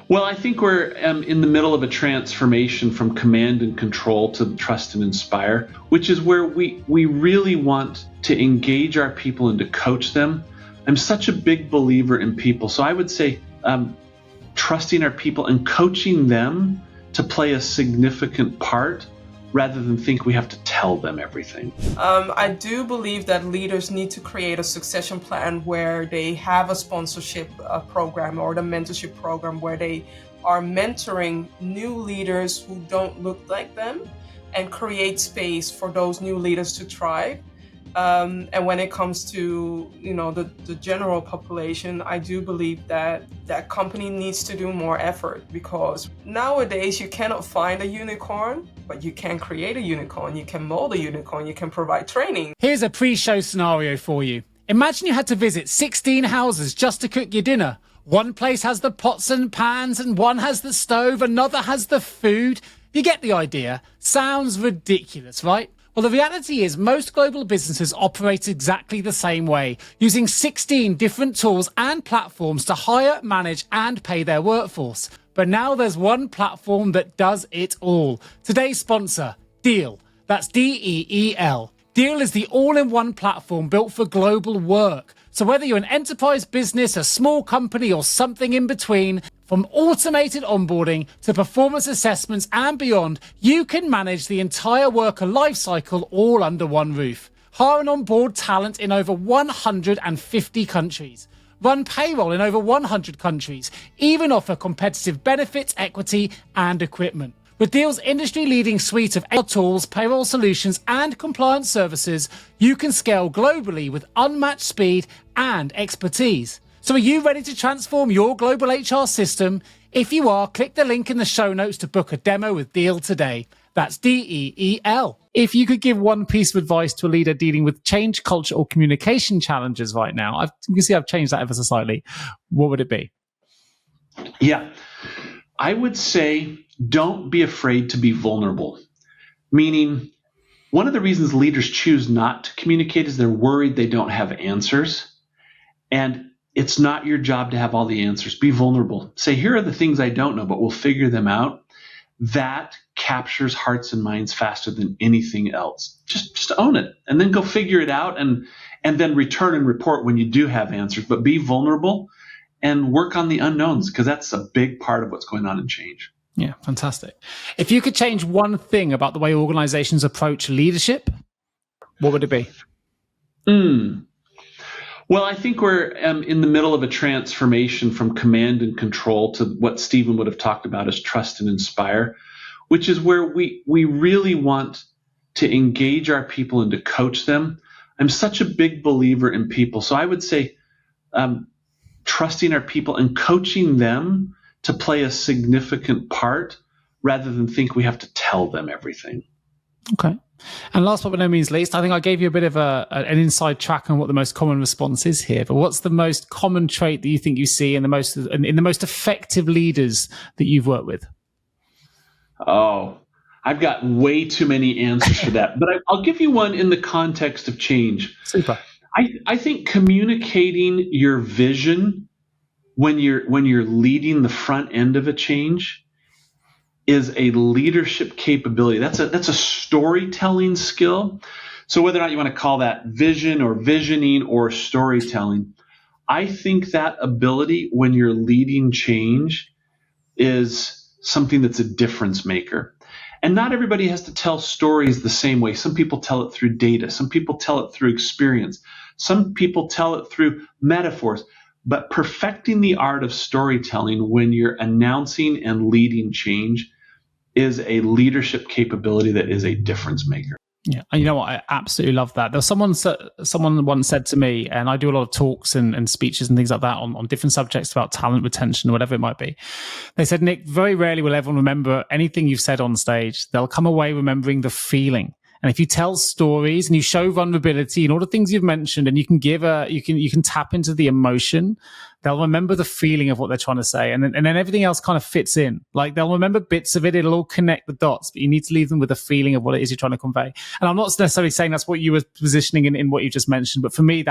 Well, I think we're in the middle of a transformation from command and control to trust and inspire, which is where we really want to engage our people and to coach them. I'm such a big believer in people. So I would say trusting our people and coaching them to play a significant part rather than think we have to tell them everything. I do believe that leaders need to create a succession plan where they have a sponsorship program or the mentorship program where they are mentoring new leaders who don't look like them and create space for those new leaders to thrive. And when it comes to, the general population, I do believe that company needs to do more effort, because nowadays you cannot find a unicorn, but you can create a unicorn, you can mold a unicorn, you can provide training. Here's a pre-show scenario for you. Imagine you had to visit 16 houses just to cook your dinner. One place has the pots and pans, and one has the stove, another has the food. You get the idea. Sounds ridiculous, right? Well, the reality is most global businesses operate exactly the same way, using 16 different tools and platforms to hire, manage, and pay their workforce. But now there's one platform that does it all. Today's sponsor, Deel. That's Deel. Deel is the all-in-one platform built for global work. So whether you're an enterprise business, a small company, or something in between, from automated onboarding to performance assessments and beyond, you can manage the entire worker lifecycle all under one roof. Hire and onboard talent in over 150 countries. Run payroll in over 100 countries. Even offer competitive benefits, equity, and equipment. With Deel's industry-leading suite of HR tools, payroll solutions, and compliance services, you can scale globally with unmatched speed and expertise. So are you ready to transform your global HR system? If you are, click the link in the show notes to book a demo with Deel today. That's Deel. If you could give one piece of advice to a leader dealing with change, culture, or communication challenges right now, you can see I've changed that ever so slightly. What would it be? Yeah, I would say don't be afraid to be vulnerable. Meaning, one of the reasons leaders choose not to communicate is they're worried they don't have answers. And it's not your job to have all the answers. Be vulnerable. Say, here are the things I don't know, but we'll figure them out. That captures hearts and minds faster than anything else. Just own it and then go figure it out and then return and report when you do have answers. But be vulnerable and work on the unknowns, because that's a big part of what's going on in change. Yeah, fantastic. If you could change one thing about the way organizations approach leadership, what would it be? Well, I think we're in the middle of a transformation from command and control to what Stephen would have talked about as trust and inspire, which is where we really want to engage our people and to coach them. I'm such a big believer in people. So I would say trusting our people and coaching them to play a significant part rather than think we have to tell them everything. Okay. And last but by no means least, I think I gave you a bit of an inside track on what the most common response is here. But what's the most common trait that you think you see in the most effective leaders that you've worked with? Oh, I've got way too many answers for that. But I'll give you one in the context of change. Super. I think communicating your vision when you're leading the front end of a change is a leadership capability. That's a storytelling skill. So whether or not you want to call that vision or visioning or storytelling, I think that ability when you're leading change is something that's a difference maker. And not everybody has to tell stories the same way. Some people tell it through data. Some people tell it through experience. Some people tell it through metaphors. But perfecting the art of storytelling when you're announcing and leading change is a leadership capability that is a difference maker. Yeah, and you know what? I absolutely love that. There was someone once said to me, and I do a lot of talks and speeches and things like that on different subjects about talent retention or whatever it might be. They said, Nick, very rarely will everyone remember anything you've said on stage. They'll come away remembering the feeling. And if you tell stories and you show vulnerability and all the things you've mentioned, and you can you can tap into the emotion, they'll remember the feeling of what they're trying to say. And then everything else kind of fits in. Like they'll remember bits of it. It'll all connect the dots, but you need to leave them with a feeling of what it is you're trying to convey. And I'm not necessarily saying that's what you were positioning in what you just mentioned, but for me,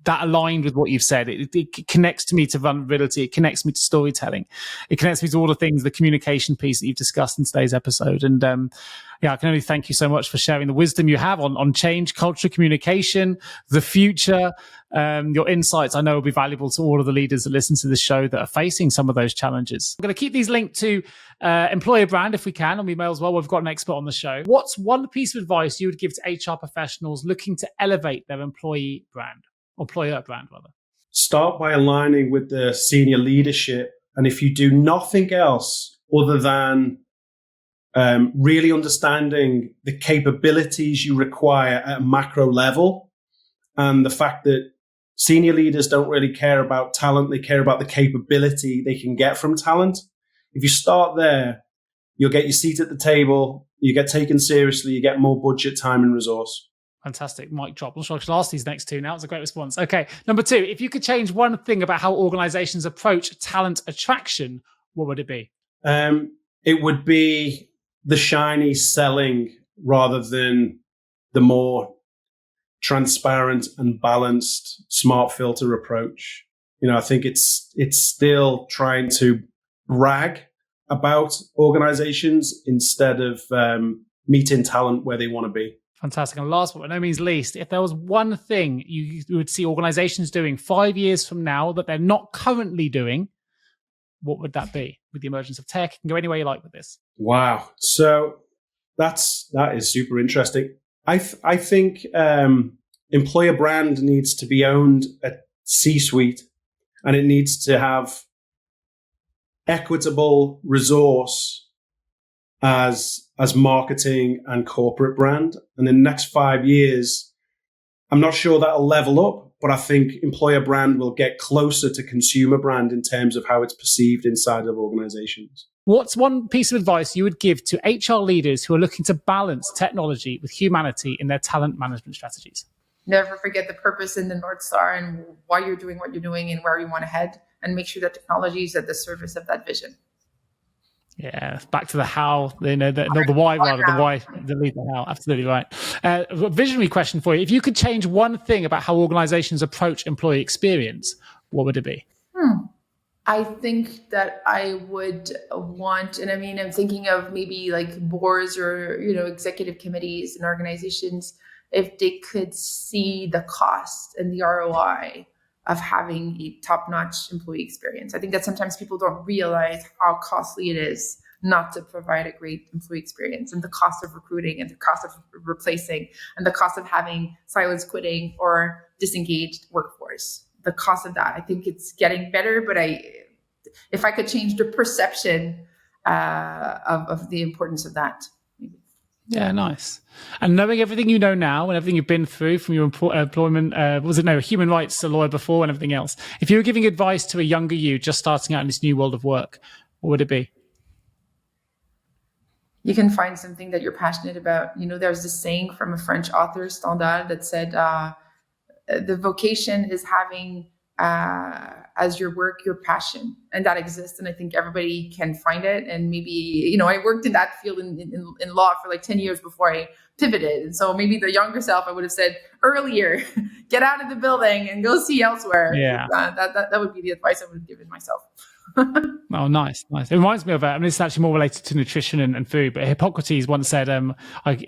that aligned with what you've said. It connects to me to vulnerability. It connects me to storytelling. It connects me to all the things, the communication piece that you've discussed in today's episode. And I can only thank you so much for sharing the wisdom you have on change, culture, communication, the future. Your insights, I know, will be valuable to all of the leaders that listen to this show that are facing some of those challenges. I'm going to keep these linked to employer brand if we can, on email as well. We've got an expert on the show. What's one piece of advice you would give to HR professionals looking to elevate their employer brand, rather? Start by aligning with the senior leadership. And if you do nothing else other than really understanding the capabilities you require at a macro level, and the fact that senior leaders don't really care about talent, they care about the capability they can get from talent. If you start there, you'll get your seat at the table, you get taken seriously, you get more budget, time, and resource. Fantastic. Mic drop. I'm sure I should ask these next two now. It's a great response. Okay. Number 2, if you could change one thing about how organizations approach talent attraction, what would it be? It would be the shiny selling rather than the more transparent and balanced smart filter approach. I think it's still trying to brag about organizations instead of meeting talent where they want to be. Fantastic. And last but by no means least, if there was one thing you would see organizations doing 5 years from now that they're not currently doing, what would that be? With the emergence of tech, you can go any way you like with this. Wow. So that is super interesting. I think employer brand needs to be owned at C-suite, and it needs to have equitable resource as marketing and corporate brand. And in the next 5 years, I'm not sure that'll level up, but I think employer brand will get closer to consumer brand in terms of how it's perceived inside of organizations. What's one piece of advice you would give to HR leaders who are looking to balance technology with humanity in their talent management strategies? Never forget the purpose and the North Star and why you're doing what you're doing and where you want to head, and make sure that technology is at the service of that vision. Yeah, back to the how, the why rather, the why, the lead the how. Absolutely right. A visionary question for you. If you could change one thing about how organizations approach employee experience, what would it be? I think that I would want, and I mean, I'm thinking of maybe like boards or, executive committees and organizations, if they could see the cost and the ROI of having a top-notch employee experience. I think that sometimes people don't realize how costly it is not to provide a great employee experience, and the cost of recruiting and the cost of replacing and the cost of having silence quitting or disengaged workforce. The cost of that, I think it's getting better, but if I could change the perception of the importance of that. Yeah, nice. And knowing everything you know now and everything you've been through from your employment, human rights lawyer before and everything else, if you were giving advice to a younger you just starting out in this new world of work, what would it be? You can find something that you're passionate about. There's this saying from a French author, Stendhal, that said, the vocation is having as your work, your passion, and that exists. And I think everybody can find it. And maybe, I worked in that field in law for like 10 years before I pivoted. And so maybe the younger self, I would have said earlier, get out of the building and go see elsewhere. Yeah. That would be the advice I would have given myself. Oh, nice. It reminds me of, this is actually more related to nutrition and food, but Hippocrates once said,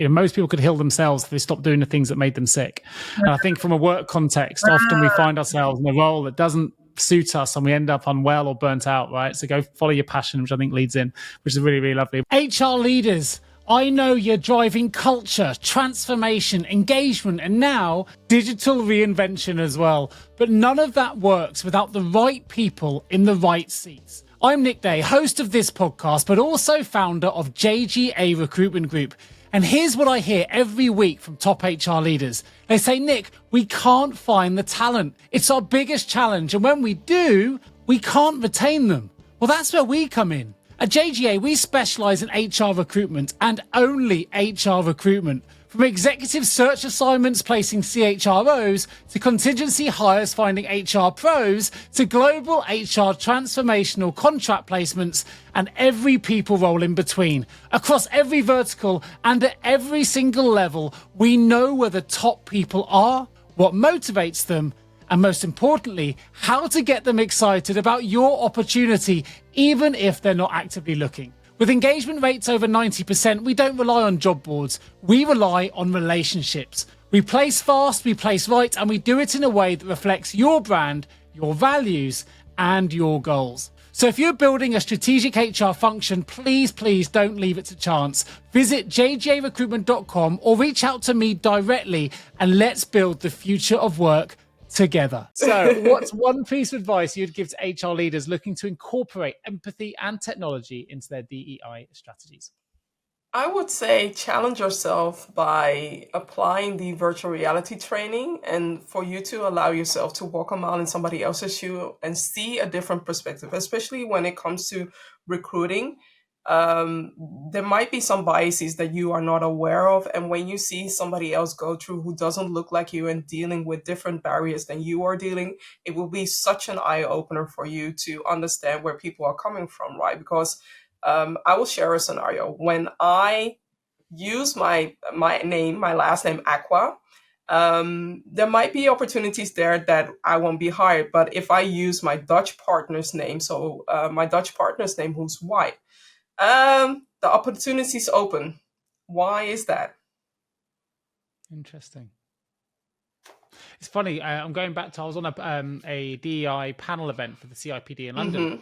most people could heal themselves if they stopped doing the things that made them sick. And I think from a work context, often we find ourselves in a role that doesn't suit us and we end up unwell or burnt out, right? So go follow your passion, which I think leads in, which is really, really lovely. HR leaders, I know you're driving culture, transformation, engagement, and now digital reinvention as well. But none of that works without the right people in the right seats. I'm Nick Day, host of this podcast, but also founder of JGA Recruitment Group. And here's what I hear every week from top HR leaders. They say, Nick, we can't find the talent. It's our biggest challenge. And when we do, we can't retain them. Well, that's where we come in. At JGA, we specialize in HR recruitment and only HR recruitment. From executive search assignments placing CHROs, to contingency hires finding HR pros, to global HR transformational contract placements, and every people role in between. Across every vertical and at every single level, we know where the top people are, what motivates them, And most importantly, how to get them excited about your opportunity, even if they're not actively looking. With engagement rates over 90%, we don't rely on job boards. We rely on relationships. We place fast, we place right, and we do it in a way that reflects your brand, your values, and your goals. So if you're building a strategic HR function, please don't leave it to chance. Visit jjrecruitment.com or reach out to me directly, and let's build the future of work together. So what's one piece of advice you'd give to HR leaders looking to incorporate empathy and technology into their DEI strategies? I would say challenge yourself by applying the virtual reality training, and for you to allow yourself to walk a mile in somebody else's shoe and see a different perspective, especially when it comes to recruiting. There might be some biases that you are not aware of. And when you see somebody else go through who doesn't look like you and dealing with different barriers than you are dealing, it will be such an eye opener for you to understand where people are coming from, right? Because I will share a scenario. When I use my name, my last name, Aqua, there might be opportunities there that I won't be hired. But if I use my Dutch partner's name, so my Dutch partner's name, who's white, the opportunities open. Why is that? Interesting. It's funny. I'm going back to, I was on a DEI panel event for the CIPD in London.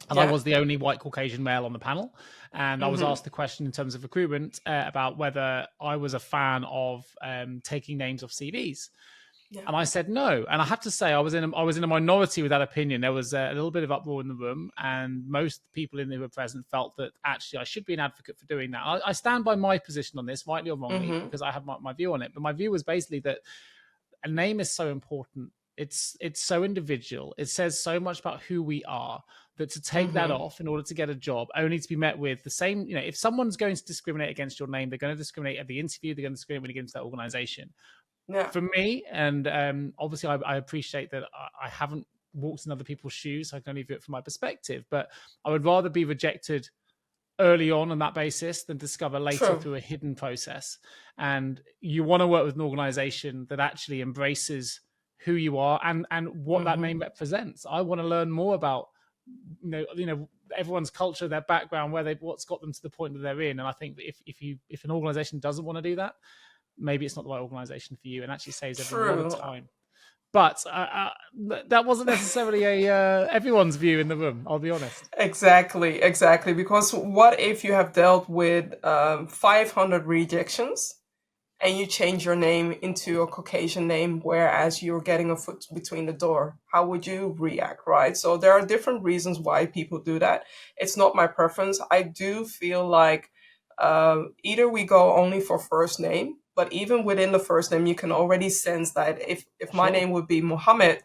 And I was the only white Caucasian male on the panel. And I was asked the question in terms of recruitment about whether I was a fan of taking names off CVs. Yeah. And I said no. And I have to say, I was in a minority with that opinion. There was a little bit of uproar in the room, and most people who were present felt that actually I should be an advocate for doing that. I stand by my position on this, rightly or wrongly, because I have my view on it. But my view was basically that a name is so important. It's so individual. It says so much about who we are, that to take that off in order to get a job, only to be met with the same, if someone's going to discriminate against your name, they're going to discriminate at the interview, they're going to discriminate when you get into that organization. Yeah. For me, and obviously I appreciate that I haven't walked in other people's shoes, so I can only view it from my perspective, but I would rather be rejected early on that basis than discover later through a hidden process. And you want to work with an organization that actually embraces who you are and what that name represents. I want to learn more about everyone's culture, their background, what's got them to the point that they're in. And I think that if an organization doesn't want to do that, maybe it's not the right organization for you, and actually saves everyone a lot of time. But that wasn't necessarily everyone's view in the room, I'll be honest. Exactly. Because what if you have dealt with 500 rejections and you change your name into a Caucasian name, whereas you're getting a foot between the door? How would you react, right? So there are different reasons why people do that. It's not my preference. I do feel like either we go only for first name, but even within the first name, you can already sense that if my name would be Mohammed,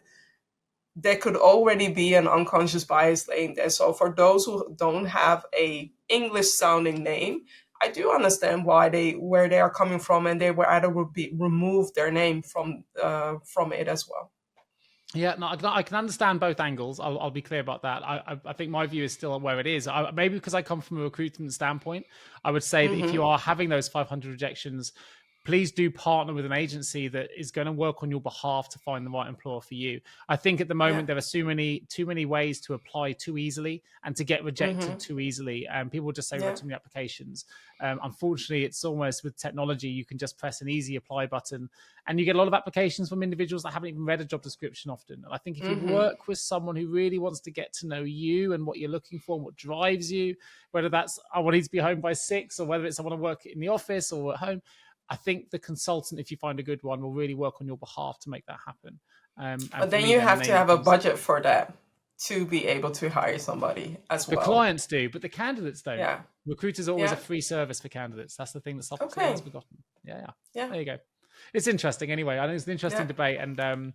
there could already be an unconscious bias laying there. So for those who don't have a English sounding name, I do understand where they are coming from, and they were either remove their name from it as well. Yeah, no, I can understand both angles. I'll be clear about that. I think my view is still where it is. Maybe because I come from a recruitment standpoint, I would say that if you are having those 500 rejections, please do partner with an agency that is going to work on your behalf to find the right employer for you. I think at the moment there are too many ways to apply too easily and to get rejected too easily. And people just say, too many applications. Unfortunately, it's almost with technology, you can just press an easy apply button and you get a lot of applications from individuals that haven't even read a job description often. And I think if you work with someone who really wants to get to know you and what you're looking for and what drives you, whether that's, I want to be home by 6, or whether it's I want to work in the office or at home, I think the consultant, if you find a good one, will really work on your behalf to make that happen. But then you have to have a budget for that to be able to hire somebody as well. The clients do, but the candidates don't. Yeah. Recruiters are always a free service for candidates. That's the thing that's often forgotten. Yeah. There you go. It's interesting anyway. I think it's an interesting debate, and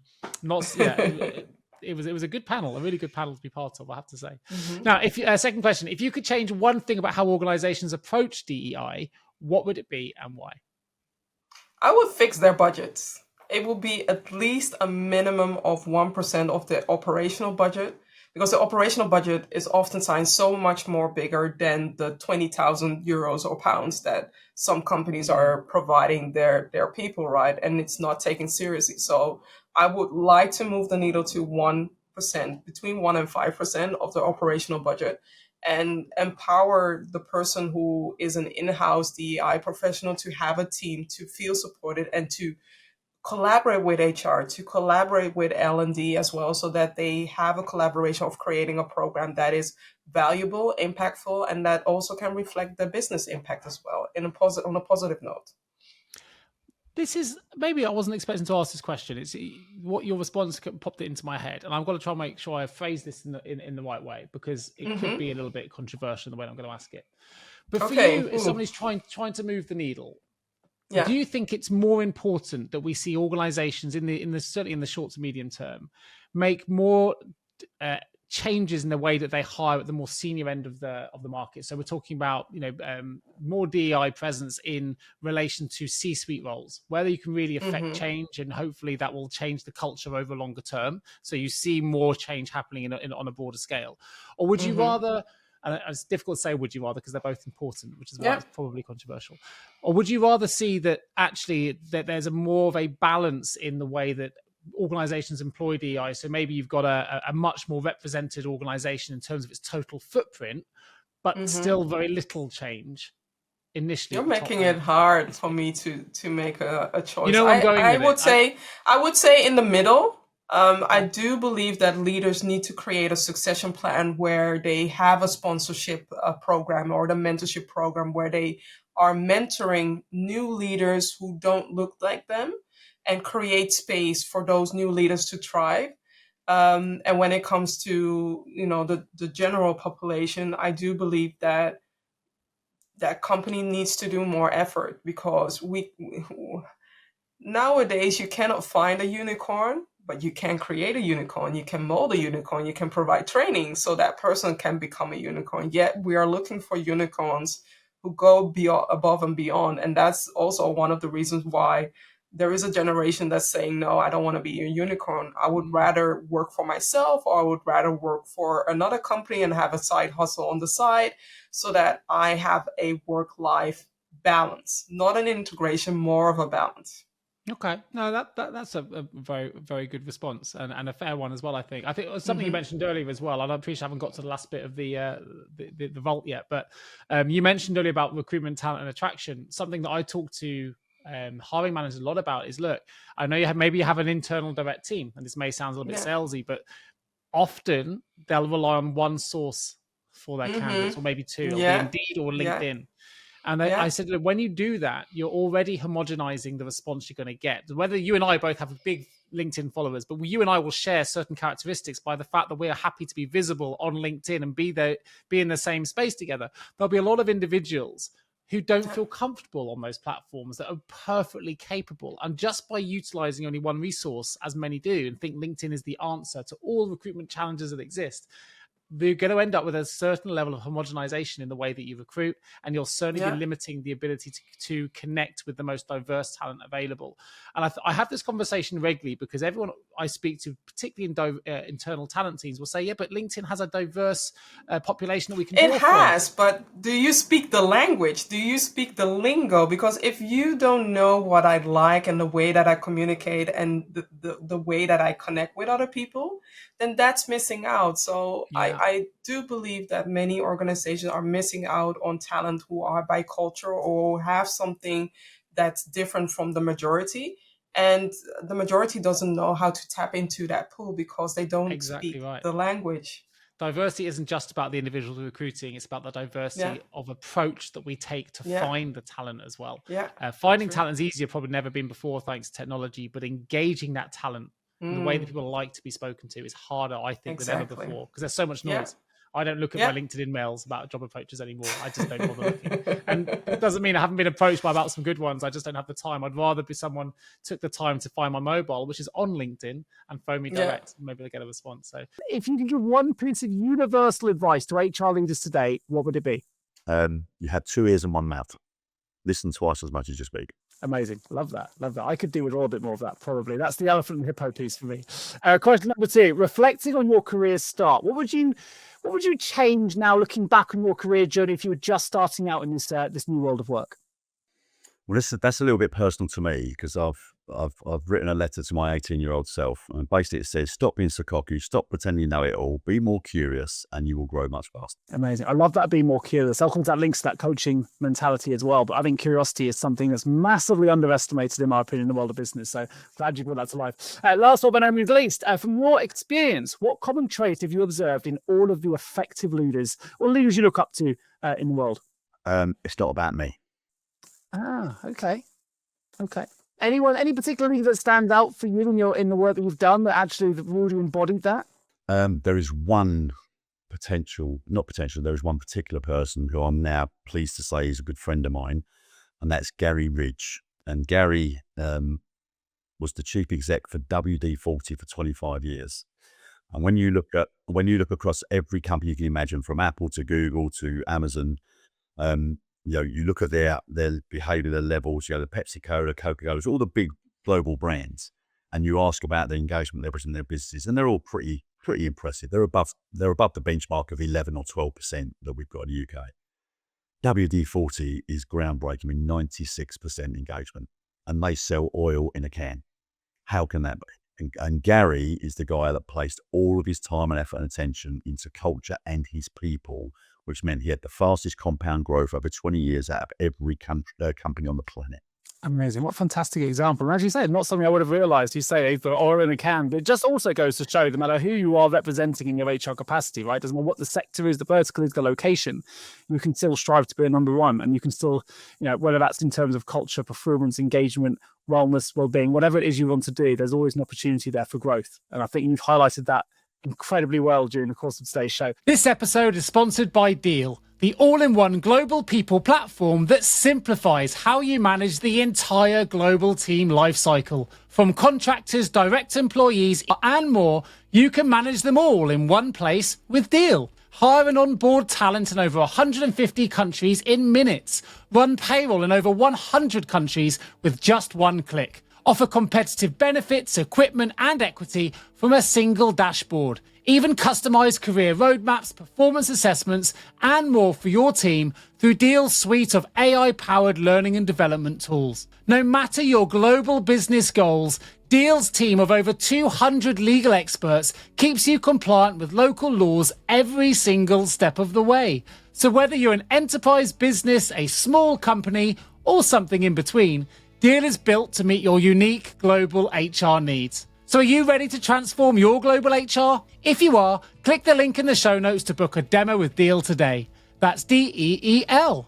it was a good panel, a really good panel to be part of, I have to say. Now, second question, if you could change one thing about how organizations approach DEI, what would it be and why? I would fix their budgets. It will be at least a minimum of 1% of the operational budget, because the operational budget is oftentimes so much more bigger than the 20,000 euros or pounds that some companies are providing their people, right? And it's not taken seriously. So I would like to move the needle to 1%, between 1 and 5% of the operational budget, and empower the person who is an in-house DEI professional to have a team, to feel supported, and to collaborate with HR, to collaborate with L&D as well, so that they have a collaboration of creating a program that is valuable, impactful, and that also can reflect the business impact as well on a positive note. This is, maybe I wasn't expecting to ask this question. It's what your response popped it into my head, and I've got to try and make sure I phrase this in the right way, because it could be a little bit controversial in the way I'm going to ask it. But for you, if somebody's trying to move the needle, do you think it's more important that we see organizations certainly in the short to medium term make more changes in the way that they hire at the more senior end of the market? So we're talking about more DEI presence in relation to C-suite roles, whether you can really affect change, and hopefully that will change the culture over longer term. So you see more change happening on a broader scale, or would you rather? And it's difficult to say would you rather, because they're both important, which is why it's probably controversial. Or would you rather see that actually that there's a more of a balance in the way that organizations employ DEI? So maybe you've got a much more represented organization in terms of its total footprint, but still very little change initially. You're making it hard for me to make a choice. You know where I'm going with it. I would say in the middle. I do believe that leaders need to create a succession plan where they have a sponsorship program or the mentorship program where they are mentoring new leaders who don't look like them, and create space for those new leaders to thrive. And when it comes to the general population, I do believe that company needs to do more effort, because nowadays you cannot find a unicorn, but you can create a unicorn, you can mold a unicorn, you can provide training so that person can become a unicorn. Yet we are looking for unicorns who go above and beyond. And that's also one of the reasons why there is a generation that's saying, no, I don't want to be a unicorn. I would rather work for myself, or I would rather work for another company and have a side hustle on the side, so that I have a work-life balance, not an integration, more of a balance. Okay, no, that's a very, very good response, and a fair one as well. I think it was something you mentioned earlier as well. And I appreciate I haven't got to the last bit of the vault yet, but you mentioned earlier about recruitment, talent, and attraction. Something that I talk to hiring managers a lot about is, look, I know you have an internal direct team, and this may sound a little bit salesy, but often they'll rely on one source for their candidates, or maybe two, or Indeed or LinkedIn. And I said, look, when you do that, you're already homogenizing the response you're going to get. Whether you and I both have big LinkedIn followers, but you and I will share certain characteristics by the fact that we are happy to be visible on LinkedIn and be in the same space together. There'll be a lot of individuals who don't feel comfortable on those platforms that are perfectly capable. And just by utilizing only one resource, as many do, and think LinkedIn is the answer to all recruitment challenges that exist, they're going to end up with a certain level of homogenization in the way that you recruit, and you'll certainly be limiting the ability to connect with the most diverse talent available. And I have this conversation regularly, because everyone I speak to, particularly in internal talent teams, will say, yeah, but LinkedIn has a diverse population that we can draw from. It has, but do you speak the language? Do you speak the lingo? Because if you don't know what I like and the way that I communicate and the way that I connect with other people, then that's missing out. So I do believe that many organizations are missing out on talent who are bicultural or have something that's different from the majority. And the majority doesn't know how to tap into that pool because they don't speak the language. Diversity isn't just about the individual recruiting, it's about the diversity of approach that we take to find the talent as well. Finding talent is easier, probably never been before thanks to technology, but engaging that talent in the way that people like to be spoken to is harder, I think, than ever before, because there's so much noise. I don't look at my LinkedIn mails about job approaches anymore. I just don't bother looking. And it doesn't mean I haven't been approached by about some good ones. I just don't have the time. I'd rather be someone took the time to find my mobile, which is on LinkedIn, and phone me direct. Maybe they get a response. So, if you could give one piece of universal advice to HR leaders today, what would it be? You had 2 ears and 1 mouth. Listen twice as much as you speak. Amazing. Love that. I could do with a little bit more of that, probably. That's the elephant and hippo piece for me. Question number 2, reflecting on your career start, what would you change now looking back on your career journey if you were just starting out in this new world of work? Well, that's a little bit personal to me, because I've I've written a letter to my 18-year-old self, and basically it says, stop being so cocky, stop pretending you know it all, be more curious, and you will grow much faster. Amazing. I love that, be more curious. I'll come to that links to that coaching mentality as well. But I think curiosity is something that's massively underestimated, in my opinion, in the world of business. So glad you brought that to life. Last but not least, from your experience, what common trait have you observed in all of your effective leaders or leaders you look up to in the world? It's not about me. Okay. Any particular leader that stands out for you in the work that you've done that actually have already embodied that? There is one there is one particular person who I'm now pleased to say is a good friend of mine, and that's Gary Ridge. And Gary was the chief exec for WD-40 for 25 years. And when you look across every company you can imagine, from Apple to Google to Amazon, you look at their behavior, their levels, the Pepsi-Cola, Coca-Cola, all the big global brands, and you ask about their engagement levels in their businesses, and they're all pretty impressive. They're above the benchmark of 11 or 12% that we've got in the UK. WD-40 is groundbreaking with 96% engagement, and they sell oil in a can. How can that be? And Gary is the guy that placed all of his time and effort and attention into culture and his people, which meant he had the fastest compound growth over 20 years out of every company on the planet. Amazing. What a fantastic example. And as you say, not something I would have realized. You say the oil in a can, but it just also goes to show no matter who you are representing in your HR capacity, right? Doesn't matter what the sector is, the vertical is, the location, you can still strive to be a number one. And you can still, whether that's in terms of culture, performance, engagement, wellness, well-being, whatever it is you want to do, there's always an opportunity there for growth. And I think you've highlighted that incredibly well during the course of today's show. This episode is sponsored by Deal, the all-in-one global people platform that simplifies how you manage the entire global team lifecycle. From contractors, direct employees, and more, you can manage them all in one place with Deal. Hire and onboard talent in over 150 countries in minutes. Run payroll in over 100 countries with just one click. Offer competitive benefits, equipment, and equity from a single dashboard. Even customize career roadmaps, performance assessments, and more for your team through Deal's suite of AI-powered learning and development tools. No matter your global business goals, Deal's team of over 200 legal experts keeps you compliant with local laws every single step of the way. So whether you're an enterprise business, a small company, or something in between, Deal is built to meet your unique global HR needs. So are you ready to transform your global HR? If you are, click the link in the show notes to book a demo with Deal today. That's DEEL.